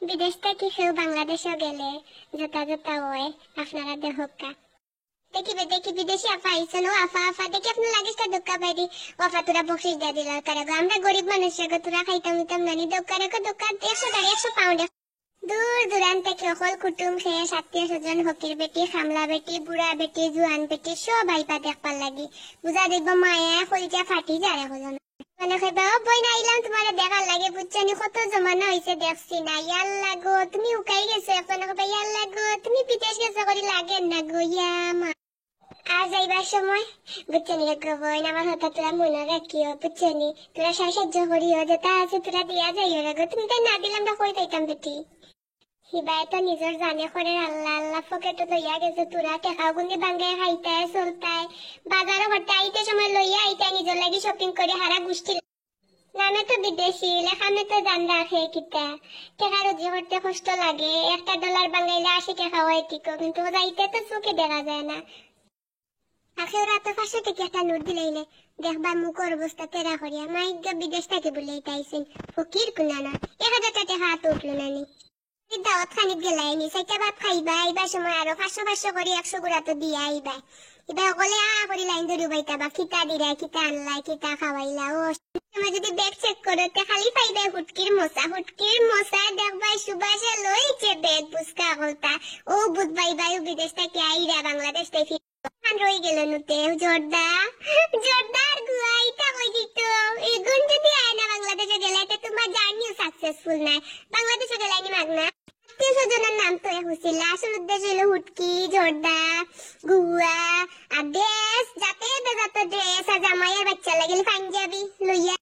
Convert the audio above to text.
বিদেশ থেকে কেউ বাংলাদেশে গেলে যথাযথ হয় আপনারা দেখকা দেখি বিদেশি আফা আইসন ও আফা আফা দেখি আপনার লাগেজটা দোক্কা পাইদি আফা তোরা বকশিস দিয়ে দিল কারাগো আমরা গরিব মানুষ তোরা খাইতাম নিতাম নানি দোক্কা 100 পাউন্ড দূর দূরান্ত থেকে অকল কুটুম খেয়ে আত্মীয় স্বজন হকির বেটি খামলা বেটি বুড়া বেটি জুয়ান বেটি সব আইপা দেখবার লাগি বুঝা দেখবো মায়া কলিজা ফাটি যায় এখন মানে খাইবা বই না আইলাম তোমার দেখার লাগে বুঝছনি কত জমানা হয়েছে দেখছি না ইয়াল্লা গো তুমি উকাই গেছো এখন খাইবা ইয়াল্লা গো তুমি বিদেশ গেছো করি লাগে না গো মা আর যাইবার সময় বুঝছনি গো বই আমার হঠাৎ তোরা মনে রাখিও বুঝছনি তোরা সাহায্য করিও যেটা আছে তোরা দিয়া যাইও গো তুমি তাই না দিলাম না কই তাইতাম বেটি হিবায় তো নিজের জানে করে আল্লাহ আল্লাহ পকেটে লইয়া গেছে তোরা টেকাও গুন্দি বাঙ্গায় খাইতায় চলতায় বাজারও করতে আইতে সময় লইয়া আইতায় নিজের লাগি শপিং করে হারা গোষ্ঠী নামে তো বিদেশি লেখামে তো জান রাখে কিতা টেকা রুজি করতে কষ্ট লাগে $1 বাঙ্গাইলে 80 টাকা হয় ঠিক কিন্তু যাইতে তো চোখে দেখা যায় না আখের রাতে 500 টাকা একটা নোট দিলাইলে দেখবা মুখের অবস্থা তেরা করিয়া মাইগা বিদেশ থেকে বলে আইতাইছেন ফকির কুনা না 1000 টাকা হাত উঠলো নানি দাওয়াত খানিক গেলাইনি সাইটা ভাত খাইবা আইবার সময় আরো 500 করে 100 গুড়া তো দিয়ে আইবা এবার সকলে করে লাইন ধরে বাইতা বা কিতা দিরা কিতা আনলাই কিতা খাওয়াইলা ও তুমি যদি ব্যাগ চেক করো তে খালি পাইবে হুটকির মশা দেখবা সুবাসে লইছে ব্যাগ বুসকা গলতা ও বুধবাই বায়ু বিদেশ থেকে আইরা বাংলাদেশ থেকে রই গেল নুতে জোরদার গুয়াইটা কই দিত এগুন যদি আয় না বাংলাদেশে গেলে তো তোমার জার্নিও সাকসেসফুল না বাংলাদেশে গেলাইনি মাগনা আত্মীয় স্বজনের নাম তো হুসিল আসল উদ্দেশ্য হলো হুটকি জোরদা গুয়া আর ড্রেস যাতে বেজাতে ড্রেস আর জামাইয়ের বাচ্চা লাগিল পাঞ্জাবি লইয়া